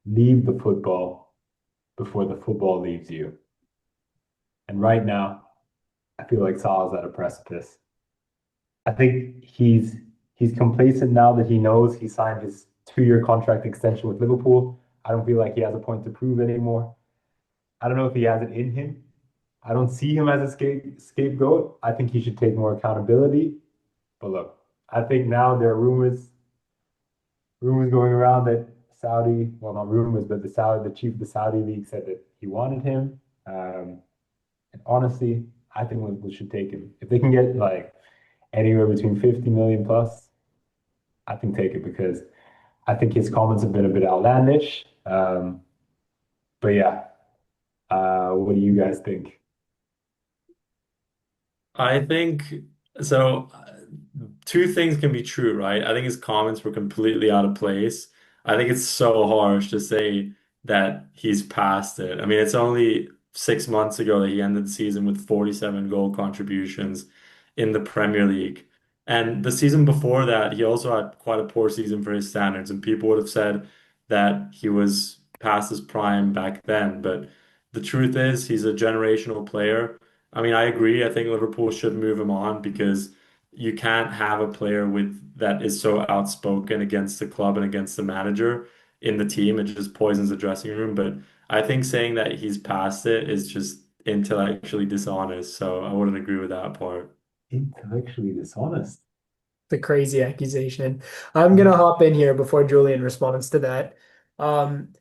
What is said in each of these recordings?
leave the football before the football leaves you. And right now, I feel like Salah's at a precipice. I think he's complacent now that he knows he signed his 2-year contract extension with Liverpool. I don't feel like he has a point to prove anymore. I don't know if he has it in him. I don't see him as a scapegoat. I think he should take more accountability. But look, I think now there are rumors going around that Saudi, well, not rumors, but the chief of the Saudi league said that he wanted him. And honestly, I think Liverpool should take him. If they can get like anywhere between 50 million plus, I think take it because I think his comments have been a bit outlandish. But yeah, what do you guys think? I think so. Two things can be true, right? I think his comments were completely out of place. I think it's so harsh to say that he's past it. I mean, it's only 6 months ago that he ended the season with 47 goal contributions in the Premier League. And the season before that, he also had quite a poor season for his standards, and people would have said that he was past his prime back then. But the truth is, he's a generational player. I mean, I agree. I think Liverpool should move him on because you can't have a player with that is so outspoken against the club and against the manager in the team. It just poisons the dressing room. But I think saying that he's past it is just intellectually dishonest. So I wouldn't agree with that part. Intellectually dishonest. The crazy accusation. I'm gonna hop in here before Julian responds to that. Um,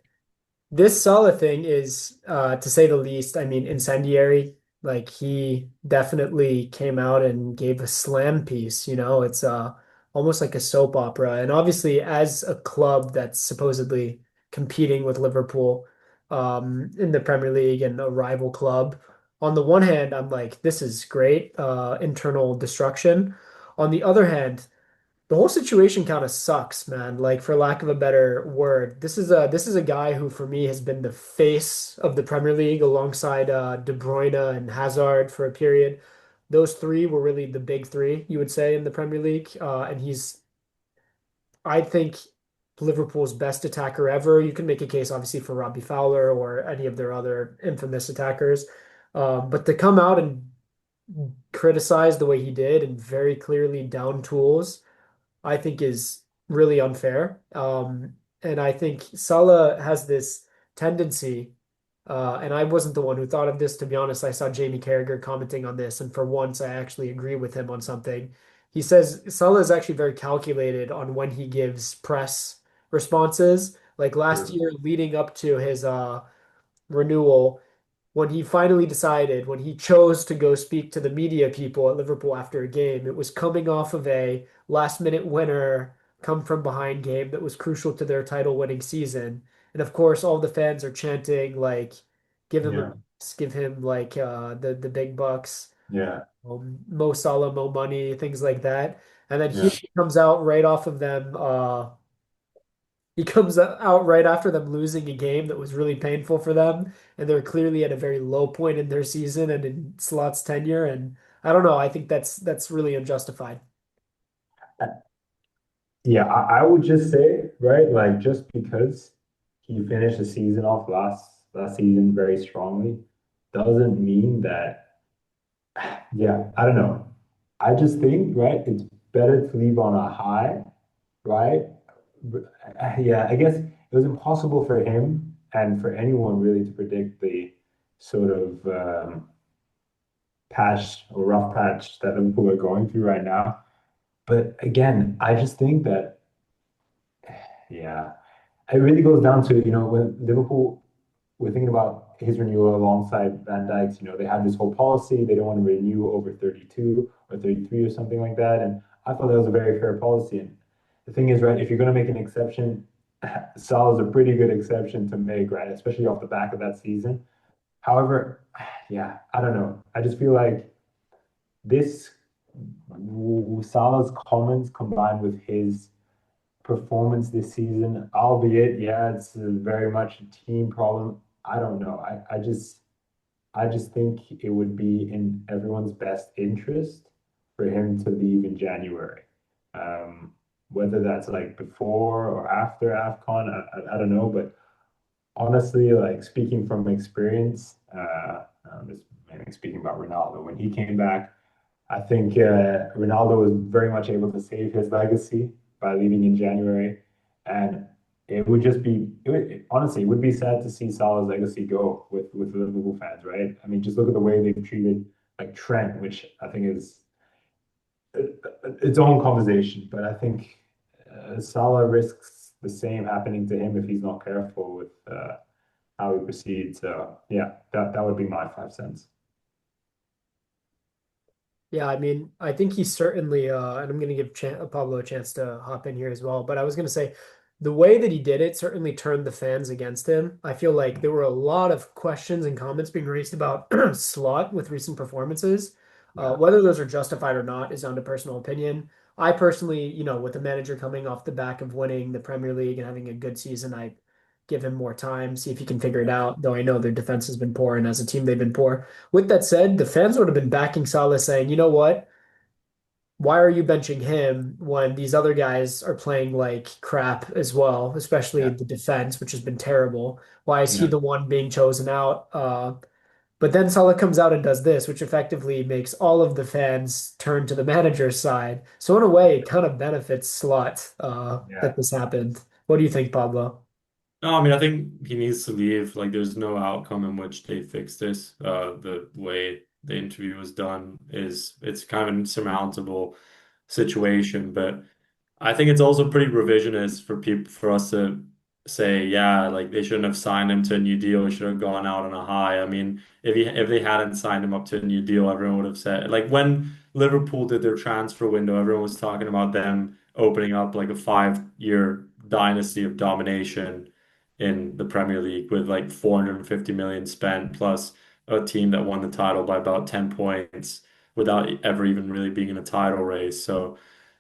this Salah thing is, to say the least, I mean, incendiary. Like he definitely came out and gave a slam piece, it's almost like a soap opera. And obviously, as a club that's supposedly competing with Liverpool in the Premier League and a rival club, on the one hand, I'm like, this is great, internal destruction. On the other hand, the whole situation kind of sucks, man. Like for lack of a better word, this is a guy who for me has been the face of the Premier League alongside De Bruyne and Hazard for a period. Those three were really the big three, you would say, in the Premier League. And I think, Liverpool's best attacker ever. You can make a case, obviously, for Robbie Fowler or any of their other infamous attackers. But to come out and criticize the way he did and very clearly down tools I think is really unfair. And I think Salah has this tendency, and I wasn't the one who thought of this, to be honest. I saw Jamie Carragher commenting on this, and for once, I actually agree with him on something. He says Salah is actually very calculated on when he gives press responses. Like last True. year, leading up to his renewal, when he finally decided, when he chose to go speak to the media people at Liverpool after a game, it was coming off of a last minute winner, come from behind game that was crucial to their title winning season. And of course, all the fans are chanting like, give him a Yeah. give him like the big bucks, Yeah. Mo Salah, Mo money, things like that. And then Yeah. he comes out right off of them. He comes out right after them losing a game that was really painful for them, and they're clearly at a very low point in their season and in Slot's tenure. And I don't know. I think that's really unjustified. Yeah, I would just say, right, like just because he finished the season off last season very strongly doesn't mean that, yeah, I don't know. I just think, right, it's better to leave on a high, right? Yeah, I guess it was impossible for him and for anyone really to predict the sort of patch or rough patch that Liverpool are going through right now. But again, I just think that, yeah, it really goes down to, when Liverpool were thinking about his renewal alongside Van Dijk's, they had this whole policy. They don't want to renew over 32 or 33 or something like that. And I thought that was a very fair policy. And the thing is, right, if you're going to make an exception, Salah's a pretty good exception to make, right? Especially off the back of that season. However, yeah, I don't know. I just feel like this Salah's comments combined with his performance this season, albeit, yeah, it's very much a team problem. I don't know. I just think it would be in everyone's best interest for him to leave in January. Whether that's like before or after AFCON, I don't know, but honestly, like speaking from experience, just mainly speaking about Ronaldo, when he came back, I think Ronaldo was very much able to save his legacy by leaving in January, and it would just be, honestly, it would be sad to see Salah's legacy go with the Liverpool fans, right? I mean, just look at the way they've treated like Trent, which I think is its own conversation. But I think Salah risks the same happening to him if he's not careful with how he proceeds. So yeah, that would be my 5 cents. Yeah, I mean, I think he's certainly, and I'm going to give Pablo a chance to hop in here as well. But I was going to say, the way that he did it certainly turned the fans against him. I feel like there were a lot of questions and comments being raised about Slot with recent performances. Yeah, Whether those are justified or not is down to personal opinion. I personally, with the manager coming off the back of winning the Premier League and having a good season, I give him more time, see if he can figure it yeah, out. Though I know their defense has been poor, and as a team, they've been poor. With that said, the fans would have been backing Salah saying, you know what? Why are you benching him when these other guys are playing like crap as well, especially yeah, the defense, which has been terrible? Why is he yeah, the one being chosen out? But then Salah comes out and does this, which effectively makes all of the fans turn to the manager's side. So in a way, it kind of benefits Slot yeah, that this happened. What do you think, Pablo? No, I mean, I think he needs to leave. Like, there's no outcome in which they fix this. The way the interview was done is it's kind of an insurmountable situation, but I think it's also pretty revisionist for people for us to say, yeah, like they shouldn't have signed him to a new deal. He should have gone out on a high. I mean, if they hadn't signed him up to a new deal, everyone would have said like when Liverpool did their transfer window, everyone was talking about them opening up like a 5-year dynasty of domination in the Premier League with like 450 million spent plus a team that won the title by about 10 points without ever even really being in a title race. So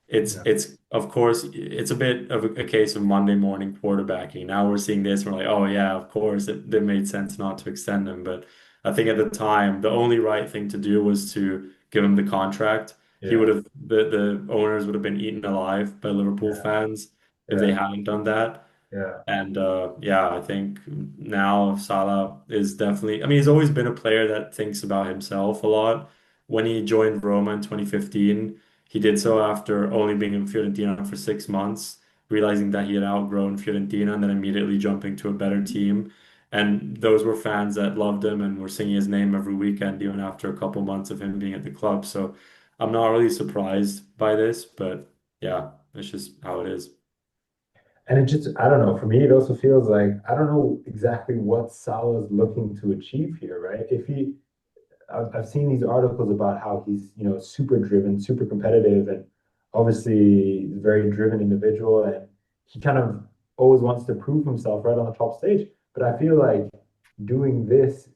yeah, it's of course it's a bit of a case of Monday morning quarterbacking. Now we're seeing this, we're like, oh yeah, of course it made sense not to extend him. But I think at the time the only right thing to do was to give him the contract. He would yeah, have the owners would have been eaten alive by Liverpool yeah, fans if they yeah, hadn't done that. yeah, And yeah, I think now Salah is definitely, I mean, he's always been a player that thinks about himself a lot. When he joined Roma in 2015, he did so after only being in Fiorentina for 6 months, realizing that he had outgrown Fiorentina and then immediately jumping to a better team. And those were fans that loved him and were singing his name every weekend, even after a couple months of him being at the club. So I'm not really surprised by this, but yeah, it's just how it is. and it just, I don't know, for me, it also feels like I don't know exactly what Salah's looking to achieve here, right? I've seen these articles about how he's, super driven, super competitive, and obviously a very driven individual, and he kind of always wants to prove himself right on the top stage. But I feel like doing this,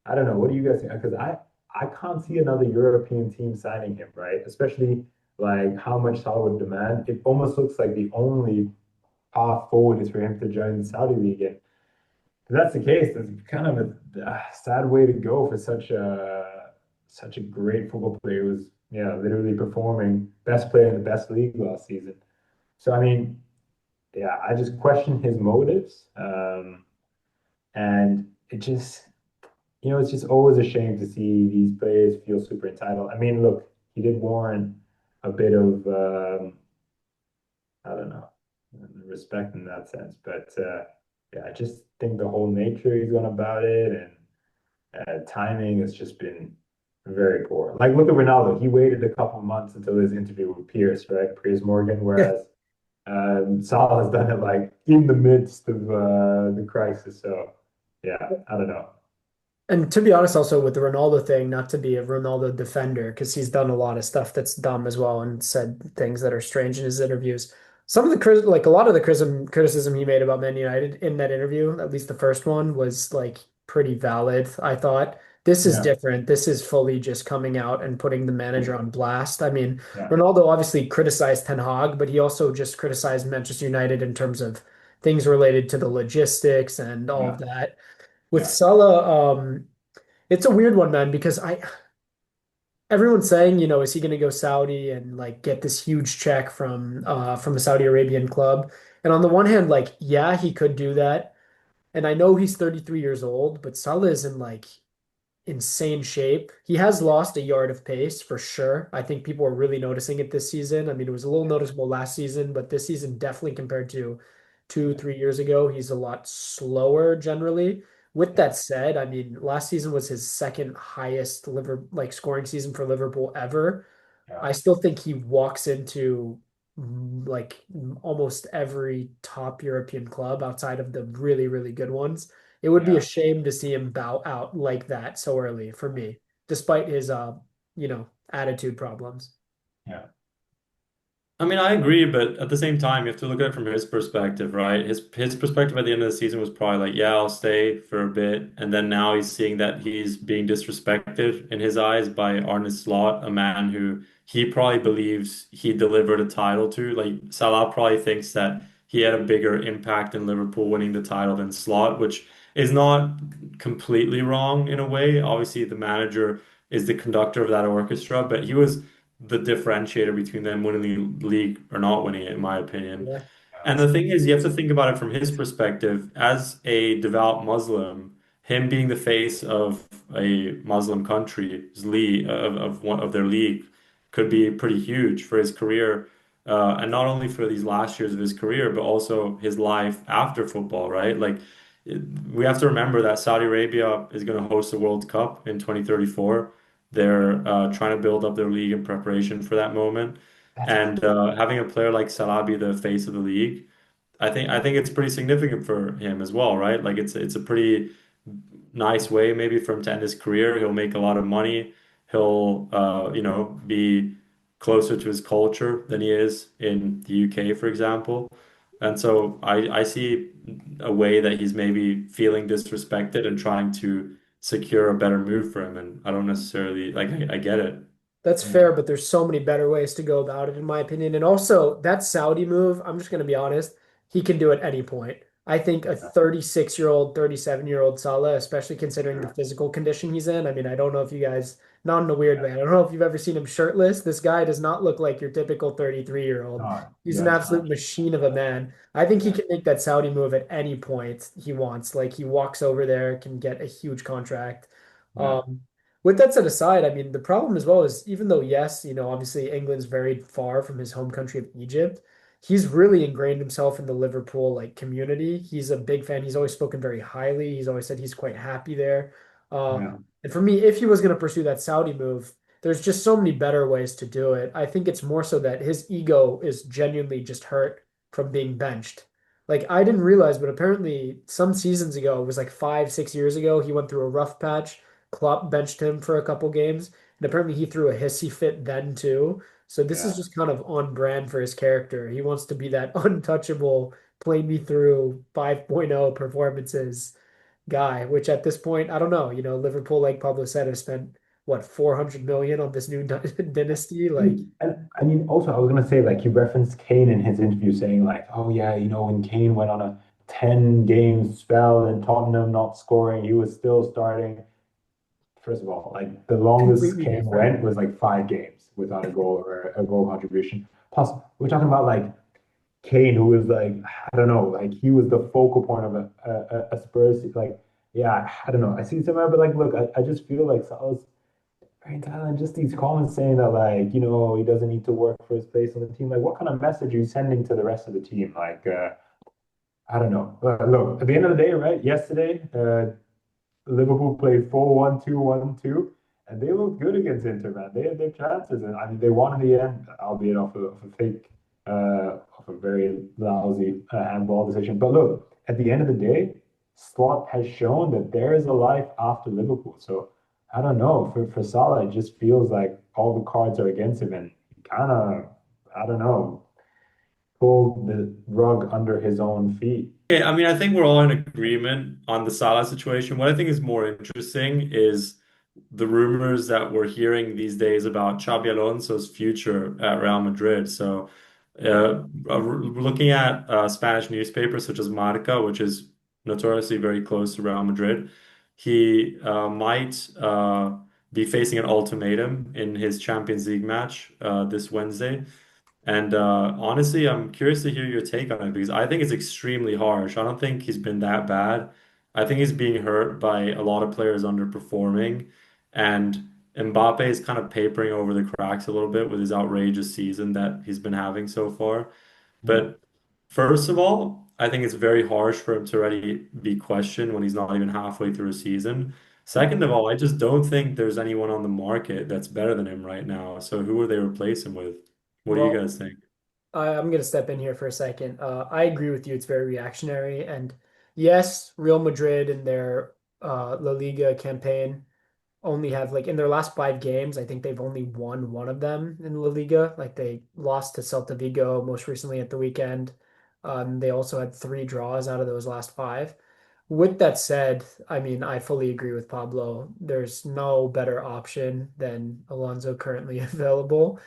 I don't know. What do you guys think? Because I can't see another European team signing him, right? Especially like how much Salah would demand. It almost looks like the only path forward is for him to join the Saudi League. And if that's the case, that's kind of a sad way to go for such a great football player who was, yeah, literally performing best player in the best league last season. So I mean, yeah, I just question his motives. And it just, it's just always a shame to see these players feel super entitled. I mean, look, he did warrant a bit of, I don't know, respect in that sense. But yeah, I just think the whole nature he's gone about it and timing has just been very poor. Like, look at Ronaldo. He waited a couple of months until his interview with Pierce, right? Piers Morgan, Yeah. whereas Salah has done it like in the midst of the crisis. So yeah, I don't know. And to be honest, also with the Ronaldo thing, not to be a Ronaldo defender, because he's done a lot of stuff that's dumb as well and said things that are strange in his interviews. Some of the like a lot of the criticism he made about Man United in that interview, at least the first one, was like pretty valid, I thought. This is Yeah, different. This is fully just coming out and putting the manager on blast. I mean, yeah, Ronaldo obviously criticized Ten Hag, but he also just criticized Manchester United in terms of things related to the logistics and all of yeah, that. With yeah, Salah, it's a weird one, man, because everyone's saying, is he going to go Saudi and like get this huge check from a Saudi Arabian club? And on the one hand, like, yeah, he could do that. And I know he's 33 years old, but Salah is in like insane shape. He has lost a yard of pace for sure. I think people are really noticing it this season. I mean, it was a little noticeable last season, but this season definitely compared to 2, 3 years ago, he's a lot slower generally. With Yeah, that said, I mean, last season was his second highest scoring season for Liverpool ever. yeah, I still think he walks into almost every top European club outside of the really, really good ones. It would be a yeah, shame to see him bow out like that so early for me, despite his attitude problems. yeah, I mean, I agree, but at the same time, you have to look at it from his perspective, right? His perspective at the end of the season was probably like, yeah, I'll stay for a bit, and then now he's seeing that he's being disrespected in his eyes by Arne Slot, a man who he probably believes he delivered a title to. Like Salah probably thinks that he had a bigger impact in Liverpool winning the title than Slot, which is not completely wrong in a way. Obviously, the manager is the conductor of that orchestra, but he was the differentiator between them winning the league or not winning it, in my opinion. Yeah, And the thing is, you have to think about it from his perspective. As a devout Muslim, him being the face of a Muslim country's league, of one of their league, could be pretty huge for his career. And not only for these last years of his career, but also his life after football, right? Like, we have to remember that Saudi Arabia is going to host the World Cup in 2034. They're trying to build up their league in preparation for that moment. that's And having a player like Salah be the face of the league, I think it's pretty significant for him as well, right? Like it's a pretty nice way maybe for him to end his career. He'll make a lot of money. He'll be closer to his culture than he is in the UK, for example. And so I see a way that he's maybe feeling disrespected and trying to secure a better move for him. And I don't necessarily like I get it. that's yeah, fair, but there's so many better ways to go about it, in my opinion. And also, that Saudi move, I'm just going to be honest, he can do at any point. I think a yeah, 36-year-old, 37-year-old Salah, especially considering the yeah. physical condition he's in. I mean, I don't know if you guys, not in a weird way, I don't know if you've ever seen him shirtless. This guy does not look like your typical 33-year-old. No, He's an yes, absolute machine of a man. I think he yeah, can make that Saudi move at any point he wants. Like, he walks over there, can get a huge contract. yeah, Um, with that set aside, I mean, the problem as well is even though, yes, obviously England's very far from his home country of Egypt, he's really ingrained himself in the Liverpool like community. He's a big fan. He's always spoken very highly. He's always said he's quite happy there. yeah, And for me, if he was going to pursue that Saudi move, there's just so many better ways to do it. I think it's more so that his ego is genuinely just hurt from being benched. Like I didn't realize, but apparently some seasons ago, it was like 5, 6 years ago, he went through a rough patch. Klopp benched him for a couple games, and apparently he threw a hissy fit then too. So this is yeah. just kind of on brand for his character. He wants to be that untouchable, play me through 5.0 performances guy, which at this point, I don't know. Liverpool, like Pablo said, have spent what 400 million on this new dynasty. Like, And I mean, also, I was gonna say, like, he referenced Kane in his interview, saying, like, oh yeah, when Kane went on a 10 game spell and Tottenham not scoring, he was still starting. First of all, like the longest completely Kane different. went was like 5 games without a goal or a goal contribution. Plus, we're talking about like Kane, who was like, I don't know, like he was the focal point of a Spurs. Like, yeah, I don't know. I see somewhere, but like, look, I just feel like Salah's very talented. Just these comments saying that, like, he doesn't need to work for his place on the team. Like, what kind of message are you sending to the rest of the team? Like, I don't know. Look, at the end of the day, right? Yesterday, Liverpool played 4-1-2-1-2, and they looked good against Inter, man. They had their chances, and I mean, they won in the end, albeit off a fake, off a very lousy handball decision. But look, at the end of the day, Slot has shown that there is a life after Liverpool. So I don't know. For Salah, it just feels like all the cards are against him, and he kind of, I don't know, pulled the rug under his own feet. Okay, I mean, I think we're all in agreement on the Salah situation. What I think is more interesting is the rumors that we're hearing these days about Xabi Alonso's future at Real Madrid. So, looking at Spanish newspapers such as Marca, which is notoriously very close to Real Madrid, he might be facing an ultimatum in his Champions League match this Wednesday. And honestly, I'm curious to hear your take on it because I think it's extremely harsh. I don't think he's been that bad. I think he's being hurt by a lot of players underperforming, and Mbappe is kind of papering over the cracks a little bit with his outrageous season that he's been having so far. Yeah. But first of all, I think it's very harsh for him to already be questioned when he's not even halfway through a season. Yeah. Second of all, I just don't think there's anyone on the market that's better than him right now. So who would they replace him with? What do you Well, guys think? I'm going to step in here for a second. I agree with you. It's very reactionary. And yes, Real Madrid in their La Liga campaign only have like in their last 5 games, I think they've only won one of them in La Liga. Like they lost to Celta Vigo most recently at the weekend. They also had 3 draws out of those last 5. With that said, I mean, I fully agree with Pablo. There's no better option than Alonso currently available.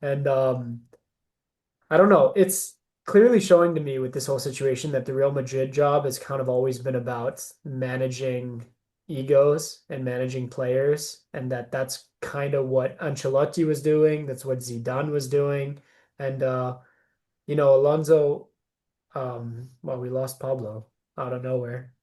And I don't know. It's clearly showing to me with this whole situation that the Real Madrid job has kind of always been about managing egos and managing players, and that's kind of what Ancelotti was doing. That's what Zidane was doing. And Alonso, well, we lost Pablo out of nowhere.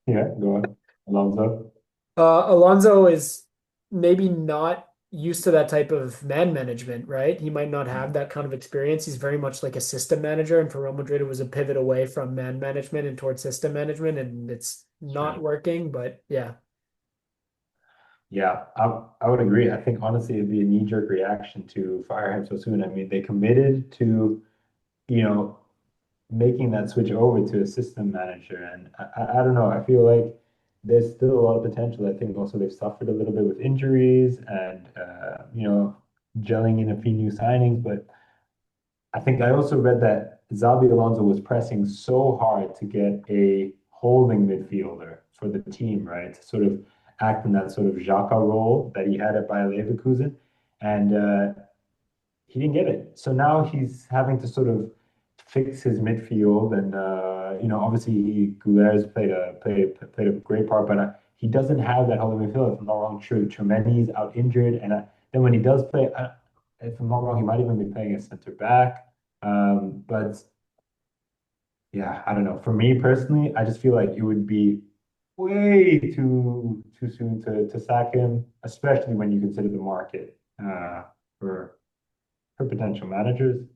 Yeah, go on. Alonso. Alonso is maybe not used to that type of man management, right? He might not have that kind of experience. He's very much like a system manager, and for Real Madrid, it was a pivot away from man management and towards system management, and it's not Sure. working. But yeah, Yeah, I would agree. I think honestly it'd be a knee-jerk reaction to fire him so soon. I mean, they committed to, you know, making that switch over to a system manager. And I don't know. I feel like there's still a lot of potential. I think also they've suffered a little bit with injuries and, gelling in a few new signings. But I think I also read that Xabi Alonso was pressing so hard to get a holding midfielder for the team, right? To sort of act in that sort of Xhaka role that he had at Bayer Leverkusen. And he didn't get it. So now he's having to sort of fix his midfield, and obviously Guller's played a great part, but he doesn't have that holding midfield. If I'm not wrong, Tchouameni's out injured, and then when he does play, if I'm not wrong, he might even be playing as center back. But yeah, I don't know. For me personally, I just feel like it would be way too soon to sack him, especially when you consider the market for potential managers.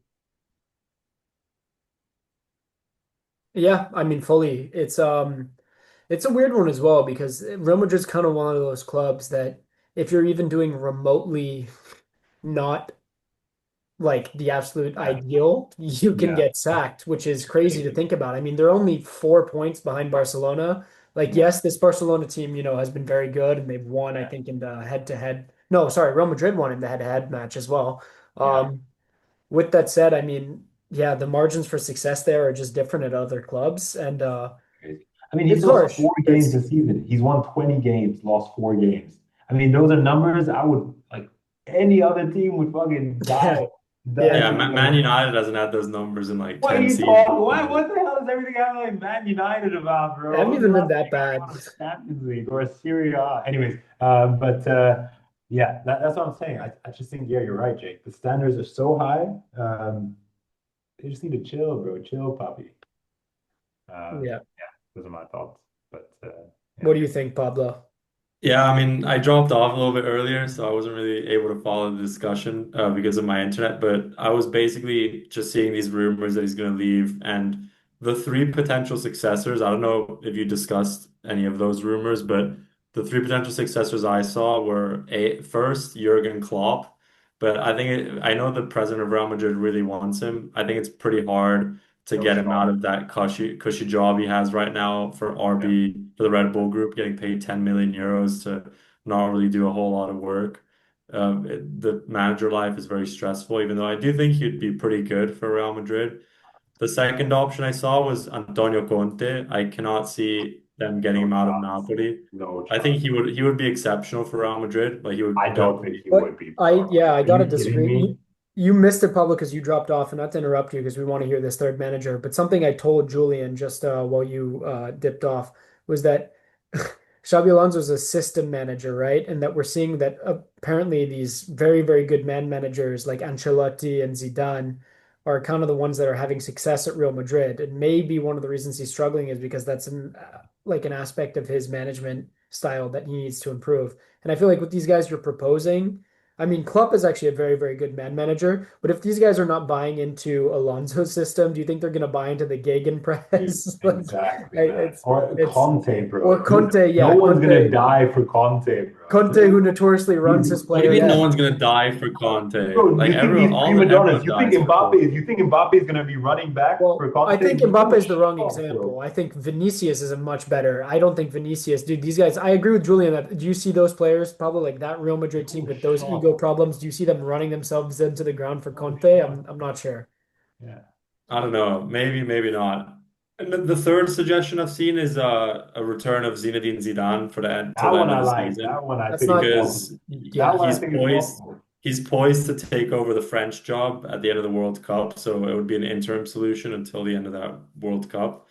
yeah, I mean, fully. It's a weird one as well because Real Madrid's kind of one of those clubs that if you're even doing remotely not like the absolute Yeah, ideal, you can yeah, get sacked, which is crazy to maybe. think about. I mean, they're only 4 points behind Barcelona. Like, Yeah, yes, this Barcelona team, has been very good and they've won, I yeah, think, in the head-to-head. No, sorry, Real Madrid won in the head-to-head match as well. yeah. Um, with that said, I mean, yeah, the margins for success there are just different at other clubs, and Crazy. I mean, he's it's lost harsh, four but games it's this season. He's won 20 games, lost 4 games. I mean, those are numbers I would like any other team would fucking yeah, die yeah. Yeah, to be Man like, United hasn't had those numbers in like what are 10 you seasons. talking? What the hell is everything happening like Man United about, They bro? haven't When's the even been last time that you guys bad. won a Champions League or a Serie A? Anyways, but yeah, that's what I'm saying. I just think, yeah, you're right, Jake. The standards are so high. They just need to chill, bro. Chill, puppy. Yeah. Yeah, those are my thoughts. But yeah. What do you think, Pablo? Yeah, I mean, I dropped off a little bit earlier, so I wasn't really able to follow the discussion because of my internet. But I was basically just seeing these rumors that he's going to leave, and the three potential successors. I don't know if you discussed any of those rumors, but the three potential successors I saw were first Jurgen Klopp, but I know the president of Real Madrid really wants him. I think it's pretty hard to So get him strong. out of that cushy job he has right now for Yeah. for the Red Bull Group, getting paid 10 million euros to not really do a whole lot of work. The manager life is very stressful, even though I do think he'd be pretty good for Real Madrid. The second option I saw was Antonio Conte. I cannot see them getting No him out of chance. Napoli. No I think chance. he would be exceptional for Real Madrid. Like he I would don't think definitely. he But would be, I, bro. yeah, Like, I are you gotta kidding disagree. me? You missed it, Pablo, because you dropped off, and not to interrupt you, because we want to hear this third manager. But something I told Julian just while you dipped off was that Xabi Alonso is a system manager, right? And that we're seeing that apparently these very, very good man managers like Ancelotti and Zidane are kind of the ones that are having success at Real Madrid. And maybe one of the reasons he's struggling is because that's like an aspect of his management style that he needs to improve. And I feel like with these guys you're proposing, I mean, Klopp is actually a very, very good man manager, but if these guys are not buying into Alonso's system, do you think they're going to buy into the gegenpress? Like, Exactly, man. it's Or it's Conte, bro. or Conte, No yeah, one's gonna Conte, die for Conte, bro. Conte, who notoriously runs his What do you player. mean no Yeah. one's gonna die for Conte? Bro, Like you think everyone, these prima donnas, everyone dies for You Conte. think Mbappe is gonna be running back for Well, I Conte? think You Mbappe wanna is the shut wrong up, bro. example. I think Vinicius is a much better. I don't think Vinicius, dude, these guys, I agree with Julian that do you see those players, probably like that Real Madrid You team wanna with those shut ego up. problems? Do you see them running themselves into the ground for You wanna Conte? shut I'm up. not sure. Yeah. I don't know. Maybe, maybe not. And the third suggestion I've seen is a return of Zinedine Zidane for the end till That the one end of I the like. That season one I That's think is not, because possible. That yeah. one I think is possible. he's poised to take over the French job at the end of the World Cup. So it would be an interim solution until the end of that World Cup.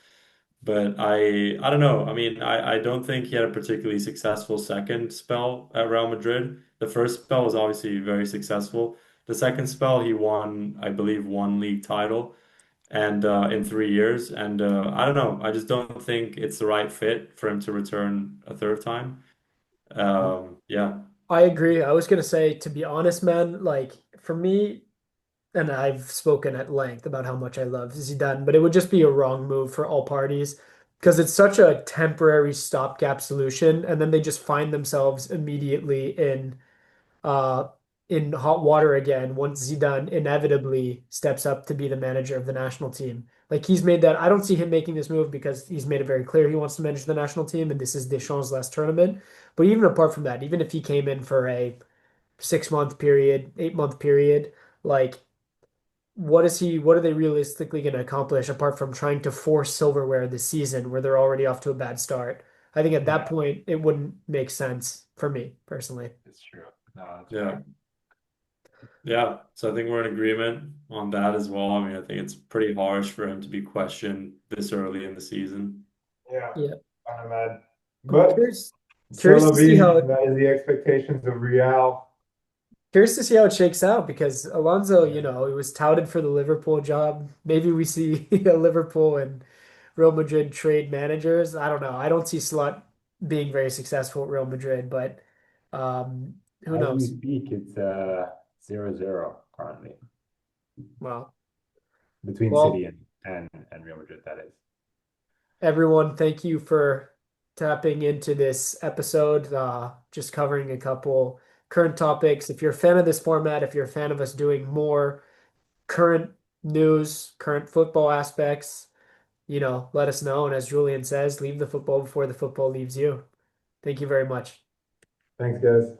But I don't know. I mean, I don't think he had a particularly successful second spell at Real Madrid. The first spell was obviously very successful. The second spell, he won, I believe, one league title and in 3 years. And I don't know. I just don't think it's the right fit for him to return a third time. Yeah, I agree. I was gonna say, to be honest, man, like for me, and I've spoken at length about how much I love Zidane, but it would just be a wrong move for all parties because it's such a temporary stopgap solution, and then they just find themselves immediately uh in hot water again once Zidane inevitably steps up to be the manager of the national team. Like he's made that, I don't see him making this move because he's made it very clear he wants to manage the national team, and this is Deschamps' last tournament. But even apart from that, even if he came in for a 6 month period, 8 month period, like what are they realistically going to accomplish apart from trying to force silverware this season where they're already off to a bad start? I think at that Yeah, point it wouldn't make sense for me personally. it's true. No, that's yeah, fair. yeah. So I think we're in agreement on that as well. I mean, I think it's pretty harsh for him to be questioned this early in the season. Yeah, Yeah. kind of mad. I'm But c'est curious la to see vie. how That is the expectations of Real. curious to see how it shakes out because Alonso, Yeah. he was touted for the Liverpool job. Maybe we see a Liverpool and Real Madrid trade managers. I don't know. I don't see Slot being very successful at Real Madrid, but um, who As we knows? speak, it's 0-0 currently Well, between City well, and Real Madrid, that is. everyone, thank you for tapping into this episode. Just covering a couple current topics. If you're a fan of this format, if you're a fan of us doing more current news, current football aspects, let us know. And as Julian says, leave the football before the football leaves you. Thank you very much. Thanks, guys.